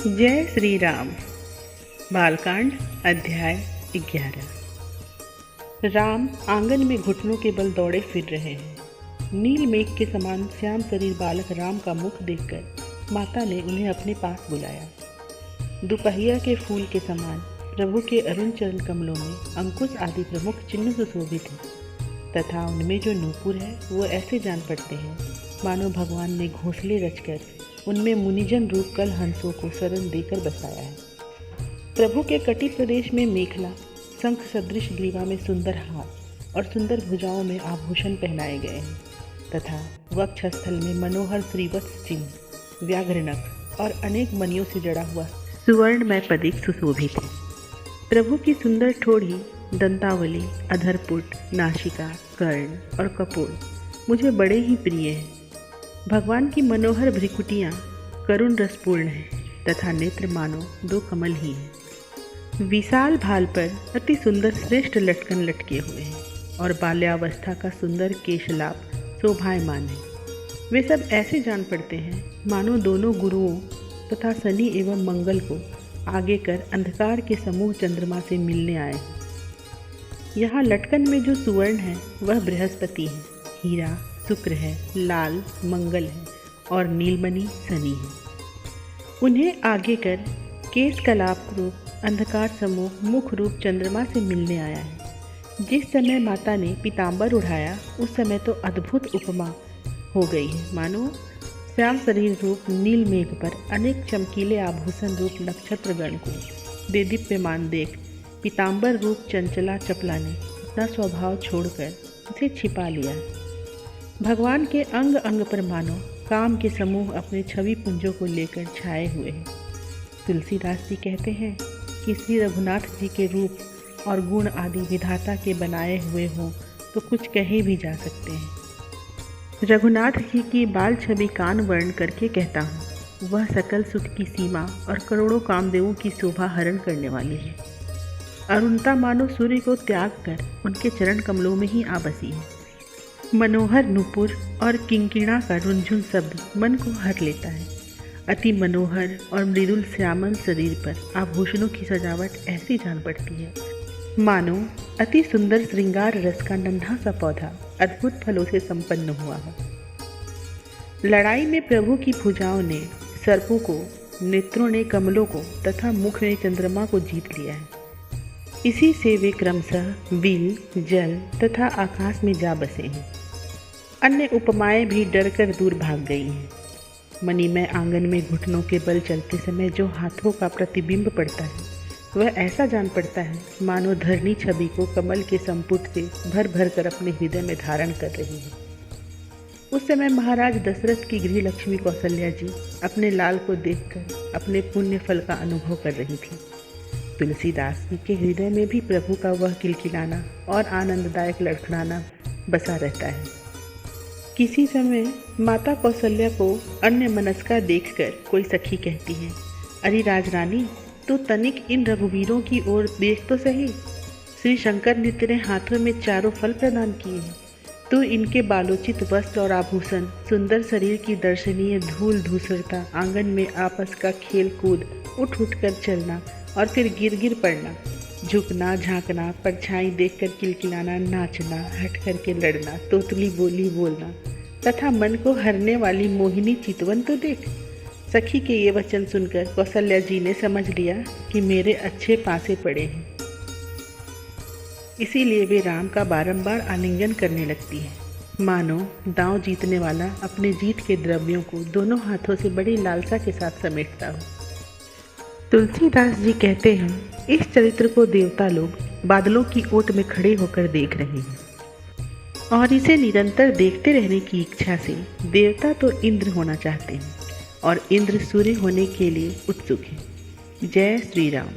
जय श्री राम। बालकांड अध्याय 11। राम आंगन में घुटनों के बल दौड़े फिर रहे हैं। नील मेघ के समान श्याम शरीर बालक राम का मुख देखकर माता ने उन्हें अपने पास बुलाया। दोपहिया के फूल के समान प्रभु के अरुण चरण कमलों में अंकुश आदि प्रमुख चिन्ह सुशोभित हैं तथा उनमें जो नूपुर है वो ऐसे जान पड़ते हैं मानो भगवान ने घोंसले रचकर उनमें मुनिजन रूप कल हंसों को शरण देकर बसाया है। प्रभु के कटी प्रदेश में मेखला, शंख सदृश ग्रीवा में सुंदर हार और सुंदर भुजाओं में आभूषण पहनाए गए हैं तथा वक्षस्थल में मनोहर श्रीवत्स चिन्ह, व्याघ्रनख और अनेक मणियों से जड़ा हुआ सुवर्णमय पदिक सुशोभित है। प्रभु की सुंदर ठोड़ी, दंतावली, अधरपुट, नासिका, कर्ण और कपोल मुझे बड़े ही प्रिय हैं। भगवान की मनोहर भ्रिकुटियाँ करुण रसपूर्ण हैं तथा नेत्र मानो दो कमल ही हैं। विशाल भाल पर अति सुंदर श्रेष्ठ लटकन लटके हुए हैं और बाल्यावस्था का सुंदर केशलाप शोभायमान है। वे सब ऐसे जान पड़ते हैं मानो दोनों गुरुओं तथा शनि एवं मंगल को आगे कर अंधकार के समूह चंद्रमा से मिलने आए हैं। यहाँ लटकन में जो सुवर्ण है वह बृहस्पति है, हीरा शुक्र है, लाल मंगल है और नीलमणि शनि है। उन्हें आगे कर केश कलाप रूप अंधकार समूह मुख रूप चंद्रमा से मिलने आया है। जिस समय माता ने पीताम्बर उठाया उस समय तो अद्भुत उपमा हो गई है, मानो श्याम शरीर रूप नील मेघ पर अनेक चमकीले आभूषण रूप नक्षत्रगण को देदीप्यमान देख पीताम्बर रूप चंचला चपला ने अपना स्वभाव छोड़कर उसे छिपा लिया। भगवान के अंग अंग पर मानो काम के समूह अपने छवि पुंजों को लेकर छाए हुए हैं। तुलसीदास जी कहते हैं कि श्री रघुनाथ जी के रूप और गुण आदि विधाता के बनाए हुए हों तो कुछ कहे भी जा सकते हैं। रघुनाथ जी की बाल छवि कान वर्ण करके कहता हूँ, वह सकल सुख की सीमा और करोड़ों कामदेवों की शोभा हरण करने वाली है। अरुणता मानो सूर्य को त्याग कर उनके चरण कमलों में ही आ बसी है। मनोहर नूपुर और किंकिणा का रुंझुन शब्द मन को हर लेता है। अति मनोहर और मृदुल श्यामल शरीर पर आभूषणों की सजावट ऐसी जान पड़ती है मानो अति सुंदर श्रृंगार रस का नन्हा सा पौधा अद्भुत फलों से संपन्न हुआ हो। लड़ाई में प्रभु की भुजाओं ने सर्पों को, नेत्रों ने कमलों को तथा मुख ने चंद्रमा को जीत लिया है। इसी से वे क्रमशः बिल, जल तथा आकाश में जा बसे हैं। अन्य उपमाएं भी डरकर दूर भाग गई हैं। मणिमय आंगन में घुटनों के बल चलते समय जो हाथों का प्रतिबिंब पड़ता है वह ऐसा जान पड़ता है मानो धरणी छवि को कमल के संपुट से भर भर कर अपने हृदय में धारण कर रही है। उस समय महाराज दशरथ की गृह लक्ष्मी कौशल्या जी अपने लाल को देखकर अपने पुण्य फल का अनुभव कर रही थी। तुलसीदास जी के हृदय में भी प्रभु का वह किलकिलाना और आनंददायक लड़खड़ाना बसा रहता है। किसी समय माता कौशल्या को अन्य मनस्का देखकर कोई सखी कहती है, अरे राजरानी, तू तनिक इन रघुवीरों की ओर देख तो सही। श्री शंकर ने तेरे हाथों में चारों फल प्रदान किए हैं। तू इनके बालोचित वस्त्र और आभूषण, सुंदर शरीर की दर्शनीय धूल धूसरता, आंगन में आपस का खेल कूद, उठ उठ कर चलना और फिर गिर गिर पड़ना, झुकना, झांकना, परछाई देखकर किलकिलाना, नाचना, हट करके लड़ना, तोतली बोली बोलना तथा मन को हरने वाली मोहिनी चितवन तो देख। सखी के ये वचन सुनकर कौशल्या जी ने समझ लिया कि मेरे अच्छे पासे पड़े हैं। इसीलिए वे राम का बारंबार आलिंगन करने लगती है मानो दांव जीतने वाला अपने जीत के द्रव्यों को दोनों हाथों से बड़ी लालसा के साथ समेटता हो। तुलसीदास जी कहते हैं, इस चरित्र को देवता लोग बादलों की ओट में खड़े होकर देख रहे हैं और इसे निरंतर देखते रहने की इच्छा से देवता तो इंद्र होना चाहते हैं और इंद्र सूर्य होने के लिए उत्सुक हैं। जय श्री राम।